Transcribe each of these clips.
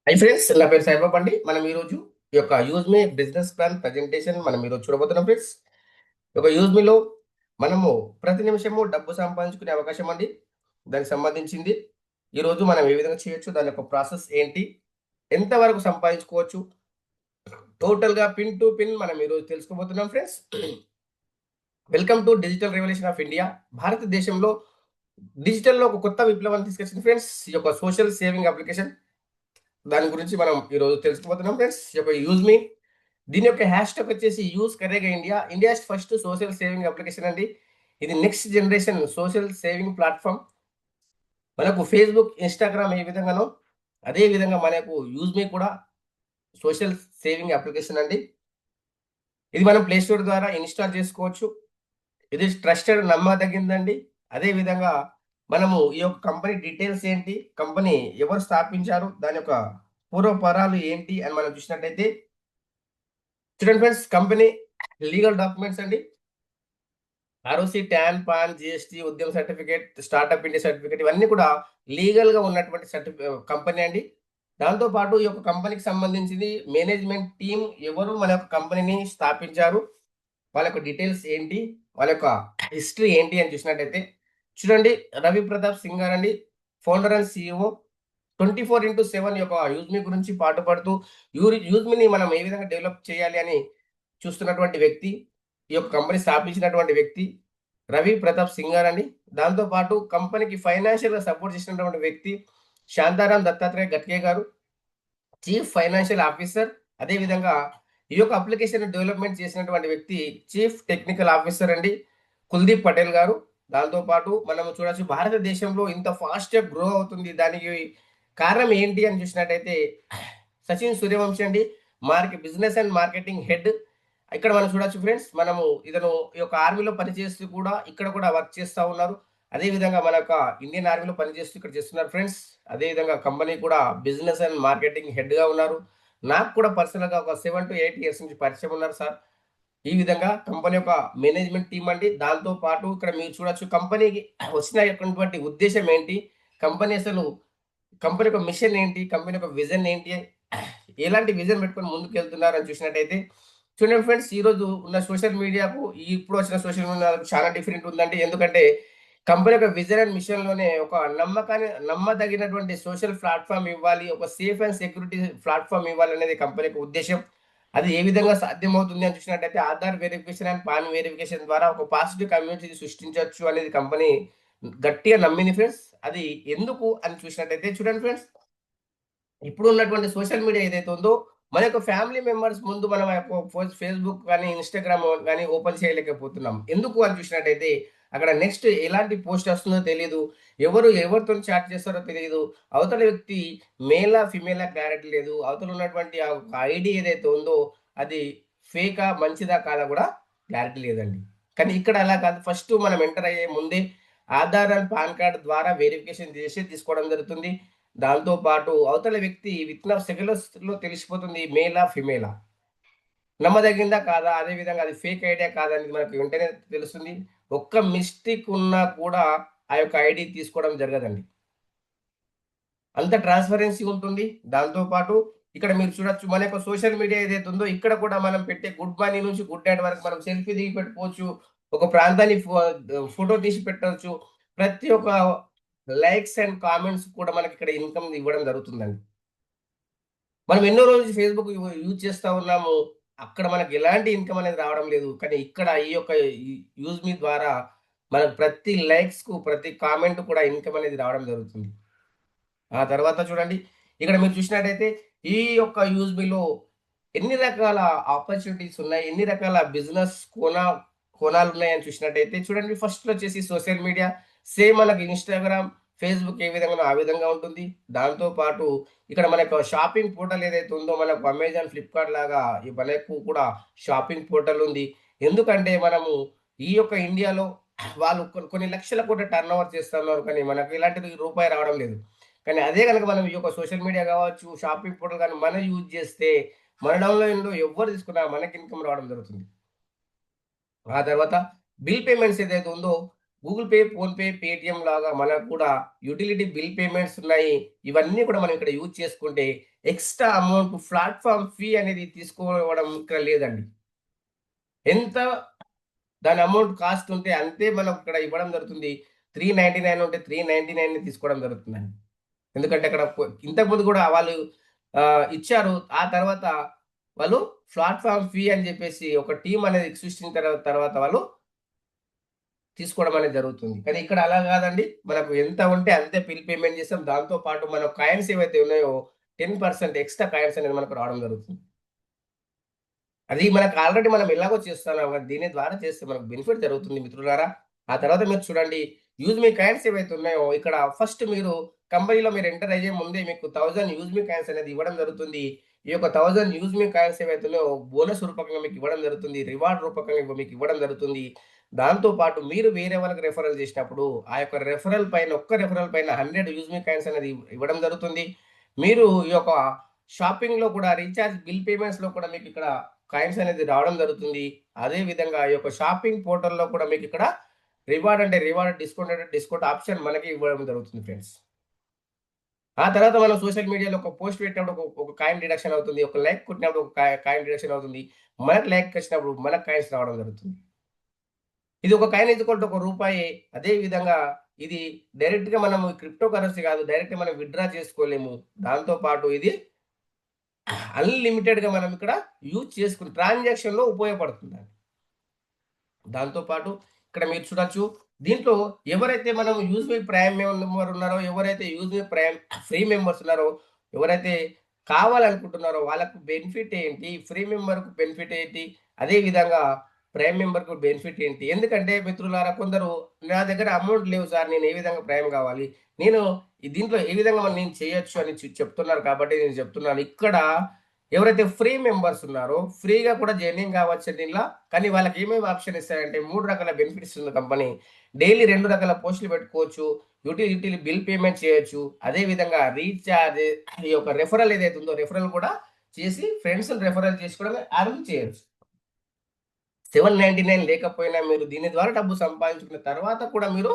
Hi friends, నా పేరు సాయిబాబా అండి. మనం ఈరోజు ఈ యొక్క యూజ్ మీ బిజినెస్ ప్లాన్ ప్రజెంటేషన్ మనం ఈరోజు చూడబోతున్నాం ఫ్రెండ్స్. ఈ యొక్క యూజ్ మీలో మనము ప్రతి నిమిషము డబ్బు సంపాదించుకునే అవకాశం అండి. దానికి సంబంధించింది ఈరోజు మనం ఏ విధంగా చేయొచ్చు, దాని యొక్క ప్రాసెస్ ఏంటి, ఎంతవరకు సంపాదించుకోవచ్చు, టోటల్గా పిన్ టు పిన్ మనం ఈరోజు తెలుసుకోబోతున్నాం friends. Welcome to digital revolution of India. భారతదేశంలో డిజిటల్లో ఒక కొత్త విప్లవాన్ని తీసుకొచ్చింది ఫ్రెండ్స్, ఈ యొక్క సోషల్ సేవింగ్ అప్లికేషన్. దాని గురించి మనం ఈరోజు తెలుసుకోబోతున్నాం ఫ్రెండ్స్. ఈ యొక్క యూజ్ మీ, దీని యొక్క హ్యాష్ ట్యాగ్ వచ్చేసి యూజ్ కరేగా India, India's first social saving application అండి. ఇది next generation social saving platform. మనకు ఫేస్బుక్, ఇన్స్టాగ్రామ్ ఏ విధంగానో అదే విధంగా మనకు యూజ్ మీ కూడా సోషల్ సేవింగ్ అప్లికేషన్ అండి. ఇది మనం ప్లే స్టోర్ ద్వారా ఇన్స్టాల్ చేసుకోవచ్చు. ఇది ట్రస్టెడ్, నమ్మదగిందండి. అదే విధంగా మనము ఈ యొక్క కంపెనీ డీటెయిల్స్ ఏంటి, కంపెనీ ఎవరు స్థాపించారు, దాని యొక్క పూర్వపరాలు ఏంటి అని మనం చూసినట్టయితే చూడండి ఫ్రెండ్స్. కంపెనీ లీగల్ డాక్యుమెంట్స్ అండి. ఆర్ఓసి, ట్యాన్, పాన్, జిఎస్టీ, ఉద్యమ సర్టిఫికేట్, స్టార్టప్ ఇండియా సర్టిఫికేట్, ఇవన్నీ కూడా లీగల్‌గా ఉన్నటువంటి కంపెనీ అండి. దాంతో పాటు ఈ యొక్క కంపెనీకి సంబంధించింది మేనేజ్మెంట్ టీమ్ ఎవరు, మన యొక్క కంపెనీని స్థాపించారు, వాళ్ళ యొక్క డీటెయిల్స్ ఏంటి, వాళ్ళ యొక్క హిస్టరీ ఏంటి అని చూసినట్టయితే చూడండి. రవి ప్రతాప్ సింగ్ గారండి, ఫౌండర్ అండ్ సీఈఓ. 24/7 యొక్క యూజ్‌మీ గురించి పాటుపడుతూ యూజ్‌మీని మనం ఏ విధంగా డెవలప్ చేయాలి అని చూస్తున్నటువంటి వ్యక్తి, ఈ యొక్క కంపెనీ స్థాపించినటువంటి వ్యక్తి రవి ప్రతాప్ సింగ్ గారండి. దాంతో పాటు కంపెనీకి ఫైనాన్షియల్‌గా సపోర్ట్ చేసినటువంటి వ్యక్తి శాంతారాం దత్తాత్రేయ గట్కే గారు, చీఫ్ ఫైనాన్షియల్ ఆఫీసర్. అదే విధంగా ఈ యొక్క అప్లికేషన్ డెవలప్‌మెంట్ చేసినటువంటి వ్యక్తి చీఫ్ టెక్నికల్ ఆఫీసర్ అండి కుల్దీప్ పటేల్ గారు. దాంతో పాటు మనం చూడొచ్చు భారతదేశంలో ఇంత ఫాస్ట్‌గా గ్రో అవుతుంది. దానికి కారణం ఏంటి అని చూసినట్టయితే సచిన్ సూర్యవంశి అండి, బిజినెస్ అండ్ మార్కెటింగ్ హెడ్. ఇక్కడ మనం చూడొచ్చు ఫ్రెండ్స్. మనము ఇతను ఈ యొక్క ఆర్మీలో పనిచేస్తూ కూడా ఇక్కడ కూడా వర్క్ చేస్తా ఉన్నారు. అదే విధంగా మన యొక్క ఇండియన్ ఆర్మీలో పనిచేస్తూ ఇక్కడ చేస్తున్నారు ఫ్రెండ్స్. అదే విధంగా కంపెనీ కూడా బిజినెస్ అండ్ మార్కెటింగ్ హెడ్‌గా ఉన్నారు. నాకు కూడా పర్సనల్‌గా ఒక 7-8 ఇయర్స్ నుంచి పరిచయం ఉన్నారు సార్. ఈ విధంగా కంపెనీ యొక్క మేనేజ్మెంట్ టీమ్ అండి. దాంతో పాటు ఇక్కడ మీరు చూడొచ్చు కంపెనీకి వచ్చినటువంటి ఉద్దేశ్యం ఏంటి? కంపెనీ అసలు కంపెనీ యొక్క మిషన్ ఏంటి? కంపెనీ యొక్క విజన్ ఏంటి? ఎలాంటి విజన్ పెట్టుకొని ముందుకెళ్తున్నారని చూసినట్టయితే చూడండి ఫ్రెండ్స్. ఈరోజు ఉన్న సోషల్ మీడియాకు ఇప్పుడు వచ్చిన సోషల్ మీడియాకు చాలా డిఫరెంట్ ఉందండి. ఎందుకంటే కంపెనీ యొక్క విజన్ అండ్ మిషన్‌లోనే ఒక నమ్మదగినటువంటి సోషల్ ప్లాట్‌ఫార్మ్ ఇవ్వాలి. ఒక సేఫ్ అండ్ సెక్యూరిటీ ప్లాట్‌ఫార్మ్ ఇవ్వాలనేది కంపెనీ యొక్క ఉద్దేశ్యం. అది ఏ విధంగా సాధ్యమవుతుంది అని చూసినట్టయితే Aadhaar verification and PAN verification ద్వారా ఒక పాజిటివ్ కమ్యూనిటీ సృష్టించొచ్చు అనేది కంపెనీ గట్టిగా నమ్మింది ఫ్రెండ్స్. అది ఎందుకు అని చూసినట్టయితే చూడండి ఫ్రెండ్స్. ఇప్పుడు ఉన్నటువంటి సోషల్ మీడియా ఏదైతే ఉందో, మన యొక్క ఫ్యామిలీ మెంబర్స్ ముందు మనం ఆ యొక్క ఫేస్‌బుక్ గాని, ఇన్‌స్టాగ్రామ్ గాని ఓపెన్ చేయలేకపోతున్నాం. ఎందుకు అని చూసినట్టయితే, అక్కడ నెక్స్ట్ ఎలాంటి పోస్ట్ వస్తుందో తెలీదు. ఎవరు ఎవరితోని చాట్ చేస్తారో తెలీదు. అవతల వ్యక్తి మేలా, ఫీమేలా క్లారిటీ లేదు. అవతల ఉన్నటువంటి ఆ ఒక ఐడీ ఏదైతే ఉందో, అది ఫేకా, మంచిదా కాదా కూడా క్లారిటీ లేదండి. కానీ ఇక్కడ అలా కాదు. ఫస్ట్ మనం ఎంటర్ అయ్యే ముందే ఆధార్ అండ్ పాన్ కార్డ్ ద్వారా వెరిఫికేషన్ చేసి తీసుకోవడం జరుగుతుంది. దాంతో పాటు అవతల వ్యక్తి వితిన్ సెకండ్స్‌లో తెలిసిపోతుంది మేలా, ఫీమేలా. నమ్మదగిందా కాదా? అదే విధంగా అది ఫేక్ ఐడియా కాదా అనేది మనకు వెంటనే తెలుస్తుంది. ఒక్క మిస్టేక్ ఉన్నా కూడా ఆ యొక్క ఐడీ తీసుకోవడం జరగదండి. అంత ట్రాన్స్‌పరెన్సీ ఉంటుంది. దాంతో పాటు ఇక్కడ మీరు చూడొచ్చు మన యొక్క సోషల్ మీడియా ఏదైతే ఉందో ఇక్కడ కూడా మనం పెట్టే గుడ్ మార్నింగ్ నుంచి గుడ్ నైట్ వరకు మనం సెల్ఫీ దిగి పెట్టుకోవచ్చు. ఒక ప్రాంతాన్ని ఫోటో తీసి పెట్టొచ్చు. ప్రతి ఒక్క లైక్స్ అండ్ కామెంట్స్ కూడా మనకిక్కడ ఇన్‌కమ్ ఇవ్వడం జరుగుతుందండి. మనం ఎన్నో రోజులు ఫేస్‌బుక్ యూజ్ చేస్తా ఉన్నాము. అక్కడ మనకు ఎలాంటి ఇన్‌కమ్ అనేది రావడం లేదు. కానీ ఇక్కడ ఈ యొక్క యూజ్ మీ ద్వారా మనకు ప్రతి లైక్స్‌కు, ప్రతి కామెంట్ కూడా ఇన్‌కమ్ అనేది రావడం జరుగుతుంది. ఆ తర్వాత చూడండి, ఇక్కడ మీరు చూసినట్టయితే ఈ యొక్క యూజ్ మీలో ఎన్ని రకాల ఆపర్చునిటీస్ ఉన్నాయి, ఎన్ని రకాల బిజినెస్ కోణాలున్నాయని చూసినట్టయితే చూడండి. ఫస్ట్‌లో వచ్చేసి సోషల్ మీడియా సేమ్ మనకి ఇన్‌స్టాగ్రామ్, ఫేస్‌బుక్ ఏ విధంగానో ఆ విధంగా ఉంటుంది. దాంతో పాటు ఇక్కడ మనకు షాపింగ్ పోర్టల్ ఏదైతే ఉందో మనకు అమెజాన్, ఫ్లిప్‌కార్ట్ లాగా మనకు కూడా షాపింగ్ పోర్టల్ ఉంది. ఎందుకంటే మనము ఈ యొక్క ఇండియాలో వాళ్ళు కొన్ని లక్షల కోట్ల టర్నోవర్ చేస్తున్నారు. కానీ మనకు ఇలాంటిది రూపాయి రావడం లేదు. కానీ అదే గనక మనం ఈ యొక్క సోషల్ మీడియా గావచ్చు, షాపింగ్ పోర్టల్ గాని మనం యూజ్ చేస్తే మన డౌన్‌లైన్‌లో ఎవ్వరు తీసుకున్నా మనకి ఇన్‌కమ్ రావడం జరుగుతుంది. ఆ తర్వాత బిల్ పేమెంట్స్ ఏదైతే ఉందో, గూగుల్ పే, ఫోన్‌పే, పేటీఎం లాగా మనకు కూడా యుటిలిటీ బిల్ పేమెంట్స్ ఉన్నాయి. ఇవన్నీ కూడా మనం ఇక్కడ యూజ్ చేసుకుంటే ఎక్స్‌ట్రా అమౌంట్ ప్లాట్‌ఫార్మ్ ఫీ అనేది తీసుకోవడం ఇక్కడ లేదండి. ఎంత దాని అమౌంట్ కాస్ట్ ఉంటే అంతే మనం ఇక్కడ ఇవ్వడం జరుగుతుంది. 399 ఉంటే 399 తీసుకోవడం జరుగుతుందండి. ఎందుకంటే అక్కడ ఇంతకుముందు కూడా వాళ్ళు ఇచ్చారు. ఆ తర్వాత వాళ్ళు ప్లాట్‌ఫార్మ్ ఫీ అని చెప్పేసి ఒక టీమ్ అనేది సృష్టించిన తర్వాత వాళ్ళు తీసుకోవడం అనేది జరుగుతుంది. కానీ ఇక్కడ అలా గాదండి. మనకు ఎంత ఉంటే అంతే బిల్ పేమెంట్ చేస్తాం. దాంతో పాటు మన కాయిన్స్ ఏవైతే ఉన్నాయో 10% ఎక్స్‌ట్రా కాయిన్స్ అనేది మనకు రావడం జరుగుతుంది. అది మనకు ఆల్రెడీ మనం ఎలాగో చేస్తున్నాం కదా! దీని ద్వారా చేస్తే మనకు బెనిఫిట్ జరుగుతుంది మిత్రులారా. ఆ తర్వాత మీరు చూడండి యూజ్ మీ కాయిన్స్ ఏవైతే ఉన్నాయో ఇక్కడ ఫస్ట్ మీరు కంపెనీలో మీరు ఎంటర్ అయ్యే ముందే మీకు 1000 యూజ్ మీ కాయిన్స్ అనేది ఇవ్వడం జరుగుతుంది. ఈ యొక్క 1000 యూజ్ మీ కాయిన్స్ ఏవైతే ఉన్నాయో బోనస్ రూపకంగా మీకు ఇవ్వడం జరుగుతుంది. రివార్డ్ రూపకంగా మీకు ఇవ్వడం జరుగుతుంది. దాంతో పాటు మీరు వేరే వాళ్ళకి రిఫరల్ చేసినప్పుడు ఆ యొక్క రిఫరల్ పైన ఒక్క రిఫరల్ పైన 100 యూజ్ మీ కాయిన్స్ అనేది ఇవ్వడం జరుగుతుంది. మీరు ఈ యొక్క షాపింగ్‌లో కూడా రీచార్జ్ బిల్ పేమెంట్స్‌లో కూడా మీకిక్కడ కాయిన్స్ అనేది రావడం జరుగుతుంది. అదే విధంగా ఈ యొక్క షాపింగ్ పోర్టల్‌లో కూడా మీకిక్కడ రివార్డ్ అంటే రివార్డ్, డిస్కౌంట్ అంటే డిస్కౌంట్ ఆప్షన్ మనకి ఇవ్వడం జరుగుతుంది ఫ్రెండ్స్. ఆ తర్వాత మనం సోషల్ మీడియాలో ఒక పోస్ట్ పెట్టినప్పుడు ఒక కాయిన్ డిడక్షన్ అవుతుంది. ఒక లైక్ కొట్టినప్పుడు ఒక కాయిన్ డిడక్షన్ అవుతుంది. మనకు లైక్ వచ్చినప్పుడు మనకు కాయిన్స్ రావడం జరుగుతుంది. ఇది ఒక కాయిన్ ఒక రూపాయే. అదే విధంగా ఇది డైరెక్ట్‌గా మనము క్రిప్టో కరెన్సీ కాదు. డైరెక్ట్‌గా మనం విత్‌డ్రా చేసుకోలేము. దాంతో పాటు ఇది అన్‌లిమిటెడ్‌గా మనం ఇక్కడ యూజ్ చేసుకుని ట్రాన్సాక్షన్‌లో ఉపయోగపడుతుందండి. దాంతో పాటు ఇక్కడ మీరు చూడొచ్చు. దీంట్లో ఎవరైతే మనం యూజ్‌మీ ప్రైమ్ మెంబర్ ఉన్నారో, ఎవరైతే యూజ్‌మీ ప్రైమ్ ఫ్రీ మెంబర్స్ ఉన్నారో, ఎవరైతే కావాలనుకుంటున్నారో వాళ్ళకు బెనిఫిట్ ఏంటి? ఫ్రీ మెంబర్‌కు బెనిఫిట్ ఏంటి? అదే విధంగా ప్రైమ్ మెంబర్‌కు బెనిఫిట్ ఏంటి? ఎందుకంటే మిత్రులారా కొందరు నా దగ్గర అమౌంట్ లేవు సార్. నేను ఏ విధంగా ప్రైమ్ కావాలి? నేను దీంట్లో ఏ విధంగా మరి నేను చేయొచ్చు అని చెప్తున్నారు కాబట్టి నేను చెప్తున్నాను. ఇక్కడ ఎవరైతే ఫ్రీ మెంబర్స్ ఉన్నారో ఫ్రీగా కూడా జాయినింగ్ కావచ్చు దీనిలో. కానీ వాళ్ళకి ఏమేమి ఆప్షన్ ఇస్తారంటే 3 రకాల బెనిఫిట్స్ ఇస్తుంది కంపెనీ. డైలీ 2 రకాల పోస్టులు పెట్టుకోవచ్చు. యుటిలిటీ బిల్ పేమెంట్ చేయొచ్చు. అదే విధంగా రీచార్జ్ ఈ యొక్క రిఫరల్ ఏదైతే ఉందో రిఫరల్ కూడా చేసి ఫ్రెండ్స్‌ని రిఫరల్ చేసి కూడా ఎర్న్ చేయొచ్చు. 799 లేకపోయినా మీరు దీని ద్వారా డబ్బు సంపాదించుకున్న తర్వాత కూడా మీరు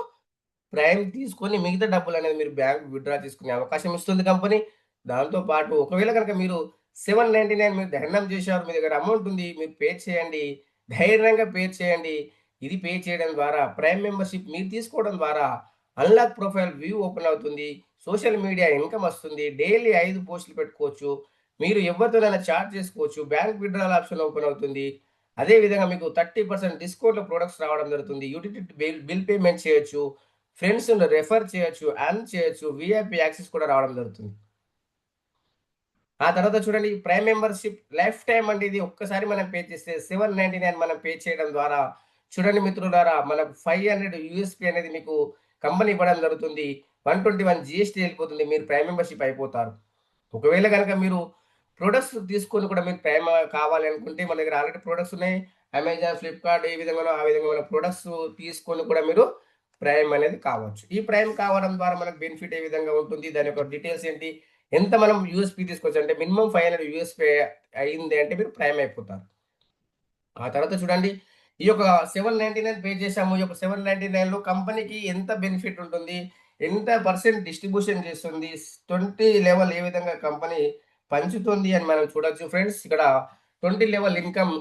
ప్రైమ్ తీసుకొని మిగతా డబ్బులనేది మీరు బ్యాంక్ విత్‌డ్రా చేసుకునే అవకాశం ఇస్తుంది కంపెనీ. దాంతో పాటు ఒకవేళ గనక మీరు 799 మీరు ధర్నం చేశారు. మీ దగ్గర అమౌంట్ ఉంది. మీరు పే చేయండి. ధైర్యంగా పే చేయండి. ఇది పే చేయడం ద్వారా ప్రైమ్ మెంబర్‌షిప్ మీరు తీసుకోవడం ద్వారా అన్‌లాక్ ప్రొఫైల్ వ్యూ ఓపెన్ అవుతుంది. సోషల్ మీడియా ఇన్‌కమ్ వస్తుంది. డైలీ 5 పోస్టులు పెట్టుకోవచ్చు. మీరు ఎవరితోనైనా చాట్ చేసుకోవచ్చు. బ్యాంక్ విత్‌డ్రాయల్ ఆప్షన్ ఓపెన్ అవుతుంది. అదే విధంగా మీకు 30% డిస్కౌంట్‌లో ప్రొడక్ట్స్ రావడం జరుగుతుంది. యుటిలిటీ బిల్ పేమెంట్ చేయొచ్చు. ఫ్రెండ్స్‌ని రెఫర్ చేయొచ్చు, ఎర్న్ చేయొచ్చు. వీఐపీ యాక్సెస్ కూడా రావడం జరుగుతుంది. ఆ తర్వాత చూడండి ప్రైమ్ మెంబర్‌షిప్ లైఫ్ టైమ్ అండి ఇది ఒక్కసారి మనం పే చేస్తే 799 మనం పే చేయడం ద్వారా చూడండి మిత్రులారా మనకు 500 యూఎస్‌పీ అనేది మీకు కంపెనీ ఇవ్వడం జరుగుతుంది. 121 జీఎస్టీ ఎళ్ళిపోతుంది. మీరు ప్రైమ్ మెంబర్‌షిప్ అయిపోతారు. ఒకవేళ గనక మీరు ప్రొడక్ట్స్ తీసుకొని కూడా మీకు ప్రైమ్ కావాలి అనుకుంటే మన దగ్గర ఆల్రెడీ ప్రొడక్ట్స్ ఉన్నాయి. అమెజాన్, ఫ్లిప్‌కార్ట్ ఏ విధంగానో ఆ విధంగా మన ప్రొడక్ట్స్ తీసుకొని కూడా మీరు ప్రైమ్ అనేది కావచ్చు. ఈ ప్రైమ్ కావడం ద్వారా మనకు బెనిఫిట్ ఏ విధంగా ఉంటుంది? దాని యొక్క డీటెయిల్స్ ఏంటి? ఎంత మనం యూఎస్‌పీ తీసుకోవచ్చు అంటే మినిమమ్ 500 యూఎస్‌పీ అయింది అంటే మీరు ప్రైమ్ అయిపోతారు. ఆ తర్వాత చూడండి. ఈ యొక్క 799 పే చేసాము. ఈ యొక్క 799లో కంపెనీకి ఎంత బెనిఫిట్ ఉంటుంది? ఎంత పర్సెంట్ డిస్ట్రిబ్యూషన్ చేస్తుంది? 20 లెవెల్ ఏ విధంగా కంపెనీ పంచుతుంది అని మనం చూడొచ్చు ఫ్రెండ్స్. ఇక్కడ 20 లెవెల్ ఇన్‌కమ్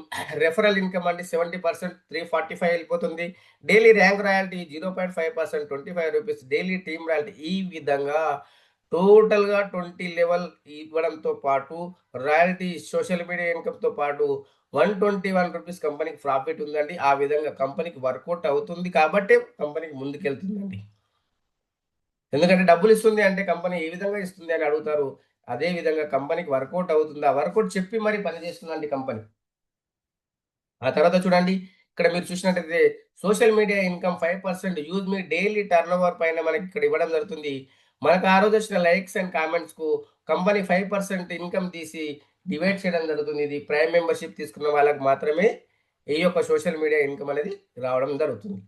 రెఫరల్ ఇన్‌కమ్ అంటే 70% 345 ఎళ్ళిపోతుంది. డైలీ ర్యాంక్ రాయల్టీ 0.5% రూ. 25 డైలీ టీమ్ రాయల్టీ ఈ విధంగా టోటల్‌గా 20 లెవెల్ ఇవ్వడంతో పాటు రాయల్టీ సోషల్ మీడియా ఇన్‌కమ్‌తో పాటు రూ. 121 కంపెనీకి ప్రాఫిట్ ఉందండి. ఆ విధంగా కంపెనీకి వర్కౌట్ అవుతుంది కాబట్టే కంపెనీకి ముందుకెళ్తుందండి. ఎందుకంటే డబ్బులిస్తుంది అంటే కంపెనీ ఏ విధంగా ఇస్తుంది అని అడుగుతారు. అదే విధంగా కంపెనీకి వర్కౌట్ అవుతుంది. ఆ వర్కౌట్ చెప్పి మరి పని చేస్తుందండి కంపెనీ. ఆ తర్వాత చూడండి. ఇక్కడ మీరు చూసినట్టయితే సోషల్ మీడియా ఇన్‌కమ్ 5% యూజ్ మీ డైలీ టర్నోవర్ పైన మనకి ఇక్కడ ఇవ్వడం జరుగుతుంది. మనకు ఆ రోజు వచ్చిన లైక్స్ అండ్ కామెంట్స్‌కు కంపెనీ 5% ఇన్‌కమ్ తీసి డివైడ్ చేయడం జరుగుతుంది. ఇది ప్రైమ్ మెంబర్‌షిప్ తీసుకున్న వాళ్ళకి మాత్రమే ఈ యొక్క సోషల్ మీడియా ఇన్‌కమ్ అనేది రావడం జరుగుతుంది.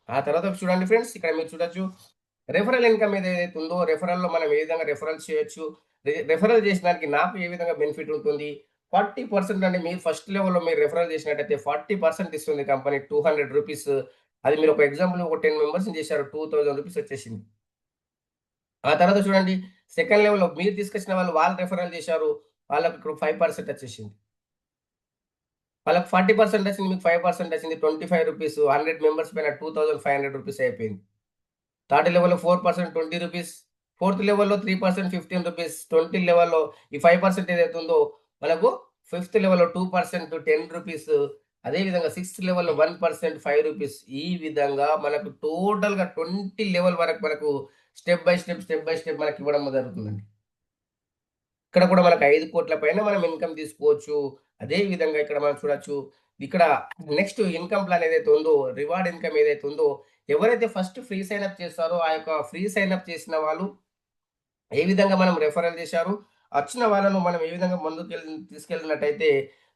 ఆ తర్వాత చూడండి ఫ్రెండ్స్ ఇక్కడ మీరు చూడొచ్చు. రెఫరల్ ఇన్‌కమ్ ఏదైతే ఉందో రెఫరల్‌లో మనం ఏ విధంగా రెఫరల్ చేయొచ్చు. రెఫరల్ చేసిన దానికి నాకు ఏ విధంగా బెనిఫిట్ ఉంటుంది. 40% అండి మీరు ఫస్ట్ లెవెల్‌లో మీరు రెఫరల్ చేసినట్టయితే 40% ఇస్తుంది కంపెనీ రూ. 200 అది మీరు ఒక ఎగ్జాంపుల్ ఒక 10 మెంబర్స్‌ని చేశారు. 2000 రూపీస్ వచ్చేసింది. ఆ తర్వాత చూడండి సెకండ్ లెవెల్‌లో మీరు తీసుకొచ్చిన వాళ్ళు రిఫరల్ చేశారు. వాళ్ళకి ఇప్పుడు 5% వచ్చేసింది. వాళ్ళకి 40% వచ్చింది. మీకు 5% వచ్చింది. రూ. 25 100 మెంబర్స్ పైన రూ. 2500 అయిపోయింది. థర్డ్ లెవెల్‌లో 4% రూ. 20. ఫోర్త్ లెవెల్‌లో 3% రూ. 15. 20 లెవెల్‌లో ఈ 5% ఏదైతే ఉందో మనకు ఫిఫ్త్ లెవెల్‌లో 2% రూ. 10. అదే విధంగా సిక్స్త్ లెవెల్‌లో 1% రూ. 5. ఈ విధంగా మనకు టోటల్‌గా 20 లెవెల్ వరకు మనకు స్టెప్ బై స్టెప్ మనకివ్వడం జరుగుతుందండి. ఇక్కడ కూడా మనకు 5,00,00,000 పైన మనం ఇన్‌కమ్ తీసుకోవచ్చు. అదే విధంగా ఇక్కడ మనం చూడొచ్చు. ఇక్కడ నెక్స్ట్ ఇన్‌కమ్ ప్లాన్ ఏదైతే ఉందో, రివార్డ్ ఇన్‌కమ్ ఏదైతే ఉందో, ఎవరైతే ఫస్ట్ ఫ్రీ సైన్ అప్ చేస్తారో, ఆ యొక్క ఫ్రీ సైన్ అప్ చేసిన వాళ్ళు ఏ విధంగా మనం రెఫరల్ చేశారు, వచ్చిన వాళ్ళను మనం ఏ విధంగా తీసుకెళ్ళినట్టయితే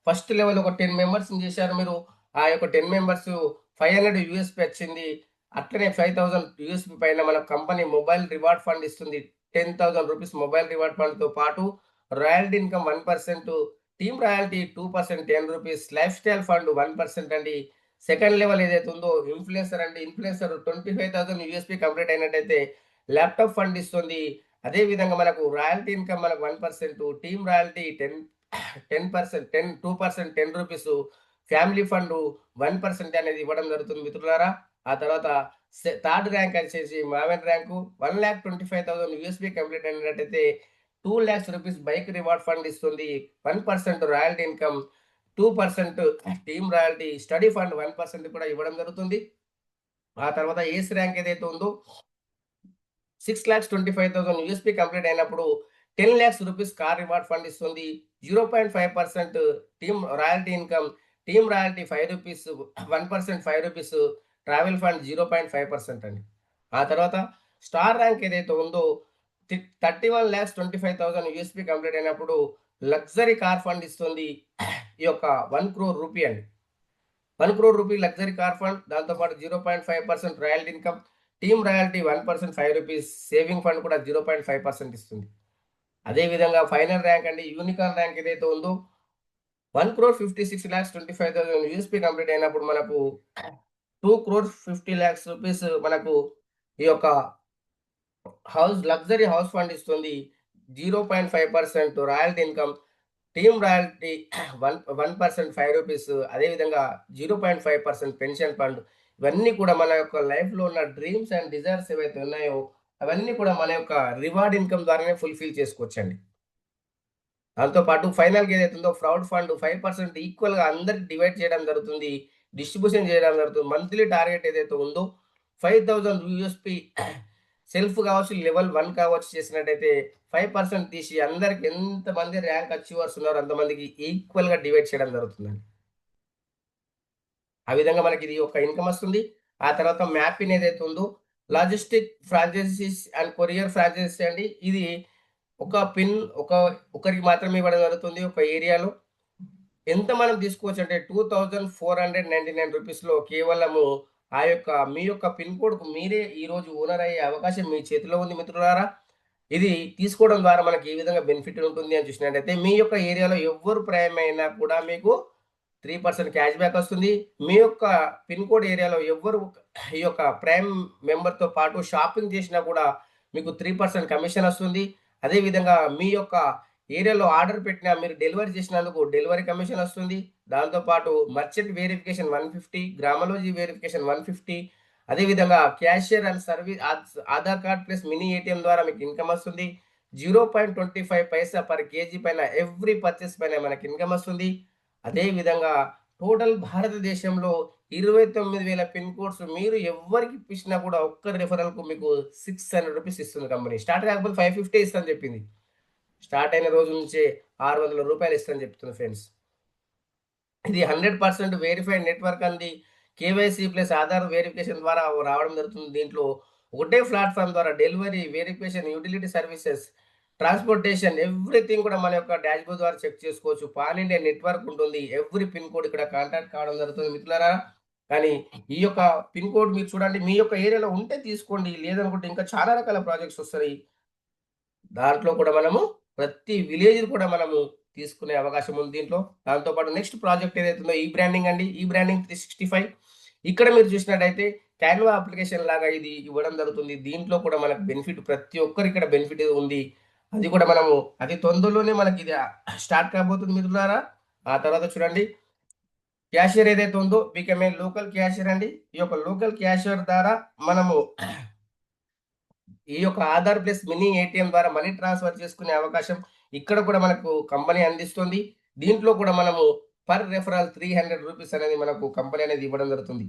ఫస్ట్ లెవెల్ ఒక 10 మెంబర్స్‌ని చేశారు మీరు. ఆ యొక్క 10 మెంబర్స్ 500 యూఎస్‌పీ వచ్చింది. అట్లనే 5,000 యూఎస్‌పీ పైన మన కంపెనీ మొబైల్ రివార్డ్ ఫండ్ ఇస్తుంది. రూ. 10,000 మొబైల్ రివార్డ్ ఫండ్‌తో పాటు రాయల్టీ ఇన్‌కమ్ 1%, టీమ్ రాయల్టీ 2% రూ. 10, లైఫ్ స్టైల్ ఫండ్ 1% అండి. సెకండ్ లెవెల్ ఏదైతే ఉందో ఇన్‌ఫ్లుయెన్సర్ అండి. ఇన్‌ఫ్లుయెన్సర్ 25,000 యూఎస్‌పీ కంప్లీట్ అయినట్టయితే ల్యాప్‌టాప్ ఫండ్ ఇస్తుంది. అదే విధంగా మనకు రాయల్టీ ఇన్‌కమ్ మనకు 1%, టీమ్ రాయల్టీ 10% 2% రూ. 10, ఫ్యామిలీ ఫండ్ 1% అనేది ఇవ్వడం జరుగుతుంది మిత్రులారా. ఆ తర్వాత థర్డ్ ర్యాంక్ వచ్చేసి మావెన్ ర్యాంకు 1,25,000 యూఎస్‌బీ కంప్లీట్ అయినట్టయితే రూ. 2,00,000 బైక్ రివార్డ్ ఫండ్ ఇస్తుంది. 1% royalty income, 2% team royalty, study fund 1% కూడా ఇవ్వడం జరుగుతుంది. ఆ తర్వాత ఏస్ ర్యాంక్ ఏదైతే ఉందో 6,25,000 యూఎస్‌పీ కంప్లీట్ అయినప్పుడు రూ. 10,00,000 కార్ రివార్డ్ ఫండ్ ఇస్తుంది. 0.5% team royalty income, team royalty రూ. 5, 1% రూ. 5 ట్రావెల్ ఫండ్ 0.5% అండి. ఆ తర్వాత స్టార్ ర్యాంక్ ఏదైతే ఉందో 31,25,000 యూఎస్‌పీ కంప్లీట్ అయినప్పుడు లగ్జరీ కార్ ఫండ్ ఇస్తుంది. ఈ యొక్క 1,00,00,000 రూపీ అండి. రూ. 1,00,00,000 లగ్జరీ కార్ ఫండ్. దాంతో పాటు 0.5% రాయల్టీ ఇన్‌కమ్, టీమ్ రాయల్టీ 1% రూ. 5 సేవింగ్ ఫండ్ కూడా 0.5% ఇస్తుంది. అదే విధంగా ఫైనల్ ర్యాంక్ అండి. యూనికార్న్ ర్యాంక్ ఏదైతే ఉందో 1,56,25,000 యూఎస్‌పీ కంప్లీట్ అయినప్పుడు మనకు 2,50,00,000 మనకు ఈ యొక్క లగ్జరీ హౌస్ ఫండ్ ఇస్తుంది. 0.5% రాయల్టీ ఇన్‌కమ్, టీమ్ రాయల్టీ 1% రూ. 5 అదేవిధంగా 0.5% పెన్షన్ ఫండ్. ఇవన్నీ కూడా మన యొక్క లైఫ్‌లో ఉన్న డ్రీమ్స్ అండ్ డిజైర్స్ ఏవైతే ఉన్నాయో, అవన్నీ కూడా మన యొక్క రివార్డ్ ఇన్‌కమ్ ద్వారానే ఫుల్‌ఫిల్ చేసుకోవచ్చండి. దాంతో పాటు ఫైనల్‌గా ఏదైతే ఉందో క్రౌడ్ ఫండ్ 5% ఈక్వల్‌గా అందరికి డివైడ్ చేయడం జరుగుతుంది. డిస్ట్రిబ్యూషన్ చేయడం జరుగుతుంది. మంత్లీ టార్గెట్ ఏదైతే ఉందో 5,000 యూఎస్‌పీ సెల్ఫ్ కావచ్చు, లెవెల్ 1 కావచ్చు చేసినట్టయితే 5% తీసి అందరికి ఎంతమంది ర్యాంక్ అచీవర్స్ ఉన్నారో అంతమందికి ఈక్వల్‌గా డివైడ్ చేయడం జరుగుతుందండి. ఆ విధంగా మనకిది ఒక ఇన్‌కమ్ వస్తుంది. ఆ తర్వాత మ్యాపిన్ ఏదైతే ఉందో logistic franchises and courier franchises అండి. ఇది ఒక పిన్ ఒక ఒకరికి మాత్రమే ఇవ్వడం జరుగుతుంది. ఒక ఏరియాలో. ఎంత మనం తీసుకోవచ్చంటే రూ. 2,499లో కేవలము ఆ యొక్క మీ యొక్క పిన్ కోడ్‌కు మీరే ఈరోజు ఓనర్ అయ్యే అవకాశం మీ చేతిలో ఉంది మిత్రులారా. ఇది తీసుకోవడం ద్వారా మనకి ఏ విధంగా బెనిఫిట్ ఉంటుంది అని చూసినట్టయితే మీ యొక్క ఏరియాలో ఎవ్వరు ప్రైమ్ అయినా కూడా మీకు 3% క్యాష్ బ్యాక్ వస్తుంది. మీ యొక్క పిన్ కోడ్ ఏరియాలో ఎవ్వరు ఈ యొక్క ప్రైమ్ మెంబర్‌తో పాటు షాపింగ్ చేసినా కూడా మీకు 3% కమిషన్ వస్తుంది. అదే విధంగా మీ యొక్క ఏరియాలో ఆర్డర్ పెట్టినా మీరు డెలివరీ చేసినందుకు డెలివరీ కమిషన్ వస్తుంది. దాంతో పాటు మర్చెంట్ వెరిఫికేషన్ 150, గ్రామలోజీ వెరిఫికేషన్ 150, అదే విధంగా cashier and Aadhaar card plus mini ATM ద్వారా మీకు ఇన్‌కమ్ వస్తుంది. 0.25 పైసా పర్ కేజీ పైన ఎవ్రీ పర్చేస్ పైన మనకి ఇన్‌కమ్ వస్తుంది. అదే విధంగా టోటల్ భారతదేశంలో 29,000 పిన్ కోడ్స్ మీరు ఎవ్వరికి ఇప్పించినా కూడా ఒక్క రిఫరల్‌కు మీకు రూ. 600 ఇస్తుంది కంపెనీ. స్టార్ట్ కాకపోతే 550 ఇస్తా అని చెప్పింది. స్టార్ట్ అయిన రోజు నుంచే రూ. 600 ఇస్తా అని చెప్తుంది ఫ్రెండ్స్. ఇది 100% వెరిఫైడ్ నెట్వర్క్ అండి. కేవైసీ ప్లస్ ఆధార్ వెరిఫికేషన్ ద్వారా రావడం జరుగుతుంది. దీంట్లో ఒకటే ప్లాట్‌ఫార్మ్ ద్వారా delivery, verification, utility services, transportation everything కూడా మన యొక్క డాష్‌బోర్డ్ ద్వారా చెక్ చేసుకోవచ్చు. పాన్ ఇండియా నెట్వర్క్ ఉంటుంది. ఎవ్రీ పిన్ కోడ్ ఇక్కడ కాంటాక్ట్ కావడం జరుగుతుంది మిత్రులారా. కానీ ఈ యొక్క పిన్ కోడ్ మీరు చూడండి మీ యొక్క ఏరియాలో ఉంటే తీసుకోండి. లేదనుకుంటే ఇంకా చాలా రకాల ప్రాజెక్ట్స్ వస్తాయి. దాంట్లో కూడా మనము ప్రతి విలేజ్‌ని కూడా మనము తీసుకునే అవకాశం ఉంది దీంట్లో. దాంతో పాటు నెక్స్ట్ ప్రాజెక్ట్ ఏదైతే ఉందో ఈ బ్రాండింగ్ అండి. ఈ బ్రాండింగ్ 365 ఇక్కడ మీరు చూసినట్టయితే క్యాన్వా అప్లికేషన్ లాగా ఇది ఇవ్వడం జరుగుతుంది. దీంట్లో కూడా మనకు బెనిఫిట్ ప్రతి ఒక్కరు ఇక్కడ బెనిఫిట్ ఉంది. అది కూడా మనము అతి తొందరలోనే మనకి ఇది స్టార్ట్ కాబోతుంది మిత్రులారా. ఆ తర్వాత చూడండి, క్యాషియర్ ఏదైతే ఉందో బికమ్ ఏ లోకల్ క్యాషియర్ అండి. ఈ యొక్క లోకల్ క్యాషియర్ ద్వారా మనము ఈ యొక్క ఆధార్ ప్లస్ మినీ ఏటీఎం ద్వారా మనీ ట్రాన్స్ఫర్ చేసుకునే అవకాశం ఇక్కడ కూడా మనకు కంపెనీ అందిస్తుంది. దీంట్లో కూడా మనము పర్ రెఫరల్ రూ. 300 అనేది మనకు కంపెనీ అనేది ఇవ్వడం జరుగుతుంది.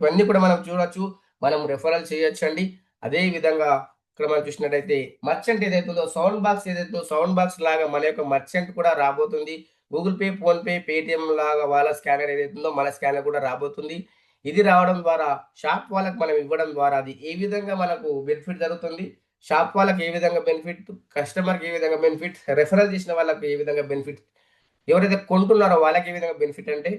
ఇవన్నీ కూడా మనం చూడొచ్చు. మనం రెఫరల్ చేయొచ్చండి. అదే విధంగా ఇక్కడ మనం చూసినట్టయితే మర్చెంట్ ఏదైతే ఉందో సౌండ్ బాక్స్ ఏదైతే ఉందో సౌండ్ బాక్స్ లాగా మన యొక్క మర్చెంట్ కూడా రాబోతుంది. గూగుల్ పే, ఫోన్‌పే, పేటీఎం లాగా వాళ్ళ స్కానర్ ఏదైతే ఉందో మన స్కానర్ కూడా రాబోతుంది. ఇది రావడం ద్వారా షాప్ వాళ్ళకి మనం ఇవ్వడం ద్వారా అది ఏ విధంగా మనకు బెనిఫిట్ జరుగుతుంది. షాప్ వాళ్ళకి ఏ విధంగా బెనిఫిట్, కస్టమర్‌కి ఏ విధంగా బెనిఫిట్, రెఫరల్ చేసిన వాళ్ళకి ఏ విధంగా బెనిఫిట్, ఎవరైతే కొంటున్నారో వాళ్ళకి ఏ విధంగా బెనిఫిట్ అంటే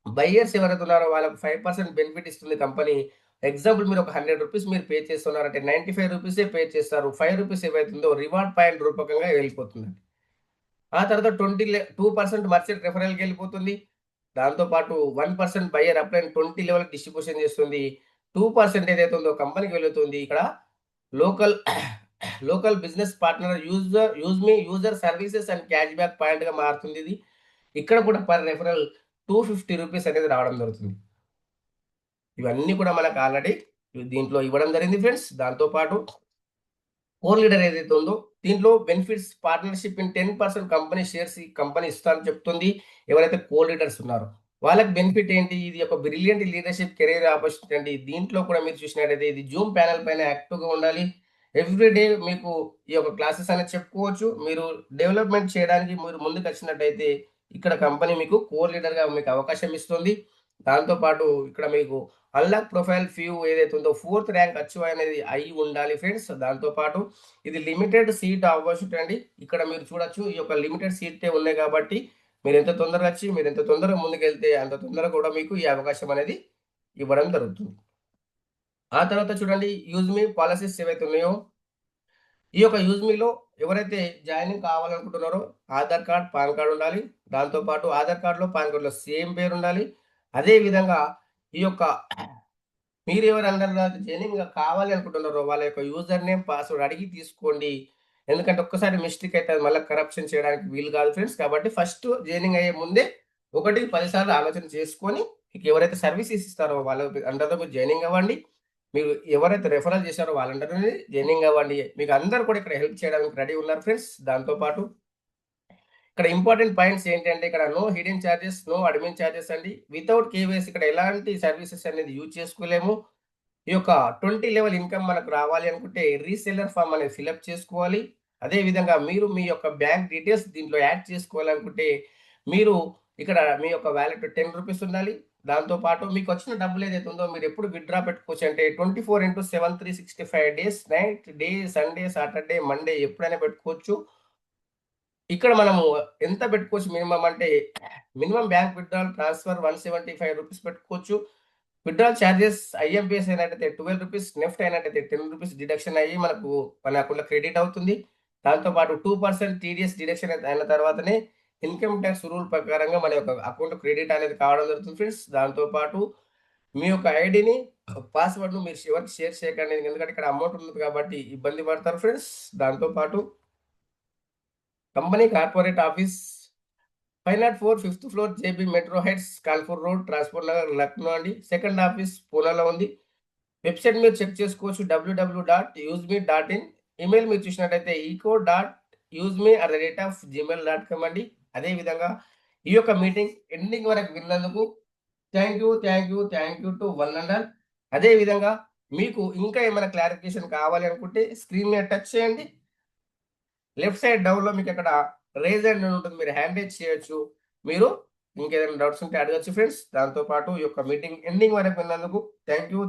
బయ్యర్స్ ఎవరైతే ఉన్నారో వాళ్ళకి 5% బెనిఫిట్ ఇస్తుంది కంపెనీ. ఎగ్జాంపుల్ మీరు ఒక రూ. 100 మీరు పే చేస్తున్నారంటే రూ. 95 పే చేస్తారు. రూ. 5 ఏవైతుందో రివార్డ్ పాయింట్ రూపకంగా వెళ్ళిపోతుందండి. ఆ తర్వాత 2% మర్చెంట్ రెఫరల్‌కెళ్ళిపోతుంది. దాంతో పాటు 1% బయ్యర్ అప్లైన్ 20 లెవెల్‌కి డిస్ట్రిబ్యూషన్ చేస్తుంది. 2% ఏదైతే ఉందో కంపెనీకి వెళ్తుంది. ఇక్కడ local local business partner user services and cash back పాయింట్‌గా మారుతుంది ఇది. ఇక్కడ కూడా పర్ రెఫరల్ రూ. 250 అనేది రావడం జరుగుతుంది. ఇవన్నీ కూడా మనకు ఆల్రెడీ దీంట్లో ఇవ్వడం జరిగింది ఫ్రెండ్స్. దాంతో పాటు కోర్ లీడర్ ఏదైతే ఉందో దీంట్లో benefits partnership in 10% company shares ఈ కంపెనీ ఇస్తా అని చెప్తుంది. ఎవరైతే కోర్ లీడర్స్ ఉన్నారో వాళ్ళకి బెనిఫిట్ ఏంటి? ఇది ఒక బ్రిలియంట్ లీడర్‌షిప్ కెరియర్ ఆపర్చునిటీ అండి. దీంట్లో కూడా మీరు చూసినట్టయితే ఇది జూమ్ ప్యానెల్ పైన యాక్టివ్‌గా ఉండాలి. ఎవ్రీ డే మీకు ఈ యొక్క క్లాసెస్ అనేది చెప్పుకోవచ్చు. మీరు డెవలప్‌మెంట్ చేయడానికి మీరు ముందుకొచ్చినట్టయితే ఇక్కడ కంపెనీ మీకు కోర్ లీడర్‌గా మీకు అవకాశం ఇస్తుంది. దాంతో పాటు ఇక్కడ మీకు అన్‌లాక్ ప్రొఫైల్ వ్యూ ఏదైతే ఉందో ఫోర్త్ ర్యాంక్ అచీవ్ అనేది అయ్యి ఉండాలి ఫ్రెండ్స్. దాంతో పాటు ఇది లిమిటెడ్ సీట్ ఆపర్చునిటీ అండి. ఇక్కడ మీరు చూడొచ్చు ఈ యొక్క లిమిటెడ్ సీటే ఉన్నాయి కాబట్టి మీరెంత తొందరగా వచ్చి మీరెంత తొందరగా ముందుకెళ్తే అంత తొందరగా కూడా మీకు ఈ అవకాశం అనేది ఇవ్వడం జరుగుతుంది. ఆ తర్వాత చూడండి యూజ్‌మీ పాలిసీస్ ఏవైతే ఉన్నాయో ఈ యొక్క యూజ్‌మీలో ఎవరైతే జాయినింగ్ కావాలనుకుంటున్నారో ఆధార్ కార్డ్, పాన్ కార్డ్ ఉండాలి. దాంతో పాటు ఆధార్ కార్డ్‌లో, పాన్ కార్డ్‌లో సేమ్ పేరుండాలి. అదే విధంగా ఈ యొక్క మీరు ఎవరు అందరిలో జెన్యూన్‌గా కావాలి అనుకుంటున్నారో వాళ్ళ యొక్క యూజర్ నేమ్, పాస్వర్డ్ అడిగి తీసుకోండి. ఎందుకంటే ఒక్కసారి మిస్టేక్ అయితే అది మళ్ళా కరప్షన్ చేయడానికి వీలు కాదు ఫ్రెండ్స్. కాబట్టి ఫస్ట్ జెన్యూన్ అయ్యే ముందే ఒకటికి 10 సార్లు ఆలోచన చేసుకొని మీకు ఎవరైతే సర్వీసెస్ ఇస్తారో వాళ్ళ అండర్‌లో మీరు జాయినింగ్ అవ్వండి. మీరు ఎవరైతే రిఫరల్ చేశారో వాళ్ళ అండర్‌లోనే జాయినింగ్ అవ్వండి. మీకు అందరూ కూడా ఇక్కడ హెల్ప్ చేయడానికి రెడీ ఉన్నారు ఫ్రెండ్స్. దాంతో పాటు ఇక్కడ ఇంపార్టెంట్ పాయింట్స్ ఏంటంటే ఇక్కడ no hidden charges, no admin charges అండి. వితౌట్ కేవైసీ ఇక్కడ ఎలాంటి సర్వీసెస్ అనేది యూజ్ చేసుకోలేము. ఈ యొక్క 20 లెవెల్ ఇన్‌కమ్ మనకు రావాలి అనుకుంటే రీసెల్లర్ ఫార్మ్ అనేది ఫిలప్ చేసుకోవాలి. అదే విధంగా మీరు మీ యొక్క బ్యాంక్ డీటెయిల్స్ దీంట్లో యాడ్ చేసుకోవాలనుకుంటే మీరు ఇక్కడ మీ యొక్క వాలెట్ రూ. 10 ఉండాలి. దాంతో పాటు మీకొచ్చిన డబ్బులు ఏదైతే ఉందో మీరు ఎప్పుడు విత్‌డ్రా పెట్టుకోవచ్చు అంటే 24/7 365 days night, day, Sunday, Saturday, Monday ఎప్పుడైనా పెట్టుకోవచ్చు. ఇక్కడ మనము ఎంత పెట్టుకోవచ్చు మినిమమ్ అంటే మినిమమ్ బ్యాంక్ విత్‌డ్రాయల్ ట్రాన్స్‌ఫర్ రూ. 175 పెట్టుకోవచ్చు. విత్‌డ్రాయల్ చార్జెస్ ఐఎంపీఎస్ అయినట్టయితే రూ. 12, నెఫ్ట్ అయినట్టయితే రూ. 10 డిడక్షన్ అయ్యి మన అకౌంట్‌లో క్రెడిట్ అవుతుంది. దాంతో పాటు 2% టీడీఎస్ డిడక్షన్ అయిన తర్వాతనే ఇన్‌కమ్ టాక్స్ రూల్ ప్రకారంగా మన యొక్క అకౌంట్ క్రెడిట్ అనేది కావడం జరుగుతుంది ఫ్రెండ్స్. దాంతో పాటు మీ యొక్క ఐడీని, పాస్వర్డ్‌ను మీరు ఎవరికీ షేర్ చేయకండి. ఎందుకంటే ఇక్కడ అమౌంట్ ఉంది కాబట్టి ఇబ్బంది పడతారు ఫ్రెండ్స్. దాంతో పాటు company corporate office 504 fifth floor JB Metro Heights Kanpur road transport Nagar Lucknow అండి. సెకండ్ ఆఫీస్ పూనాలో ఉంది. వెబ్‌సైట్ మీరు చెక్ చేసుకోవచ్చు www.useme.in. ఈమెయిల్ మీరు చూసినట్టయితే eco.useme@gmail.com అండి. అదే విధంగా ఈ యొక్క మీటింగ్ ఎండింగ్ వరకు విన్నందుకు thank you to one and all. అదే విధంగా మీకు ఇంకా ఏమైనా క్లారిఫికేషన్ కావాలి అనుకుంటే స్క్రీన్ మీద టచ్ చేయండి. లెఫ్ట్ సైడ్ డౌన్‌లో మీకక్కడ రైజ్ హ్యాండ్ అని ఉంటుంది. మీరు హ్యాండ్ రైజ్ చేయొచ్చు. మీరు ఇంకేదైనా డౌట్స్ ఉంటే అడగొచ్చు ఫ్రెండ్స్. దాంతో పాటు ఈ యొక్క మీటింగ్ ఎండింగ్ వరకు విన్నందుకు thank you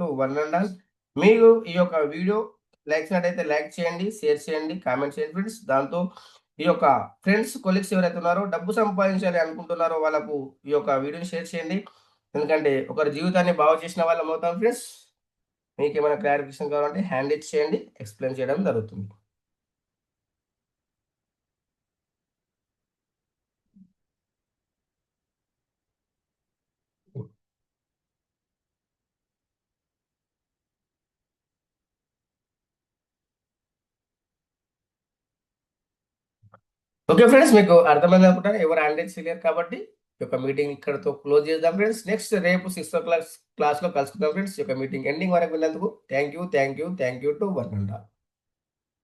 to one and all. మీరు ఈ యొక్క వీడియో నచ్చినట్టయితే లైక్ చేయండి, షేర్ చేయండి, కామెంట్ చేయండి ఫ్రెండ్స్. దాంతో ఈ యొక్క ఫ్రెండ్స్, కొలీగ్స్ ఎవరైతే ఉన్నారో డబ్బు సంపాదించాలి అనుకుంటున్నారో వాళ్ళకు ఈ యొక్క వీడియోని షేర్ చేయండి. ఎందుకంటే ఒకరి జీవితాన్ని బాగు చేసిన వాళ్ళం అవుతాం ఫ్రెండ్స్. మీకేమైనా క్లారిఫికేషన్ కావాలంటే హ్యాండ్ రైజ్ చేయండి. ఎక్స్‌ప్లెయిన్ చేయడం జరుగుతుంది. ఓకే ఫ్రెండ్స్, మీకు అర్థమైంది అనుకుంటాను. ఎవరు ఆండ్రాయిడ్ క్లియర్ కాబట్టి ఈ యొక్క మీటింగ్ ఇక్కడతో క్లోజ్ చేద్దాం ఫ్రెండ్స్. నెక్స్ట్ రేపు 6 o'clock క్లాస్లో కలుసుకుందాం ఫ్రెండ్స్. ఈ యొక్క మీటింగ్ ఎండింగ్ వరకు వెళ్ళినందుకు thank you to one and all.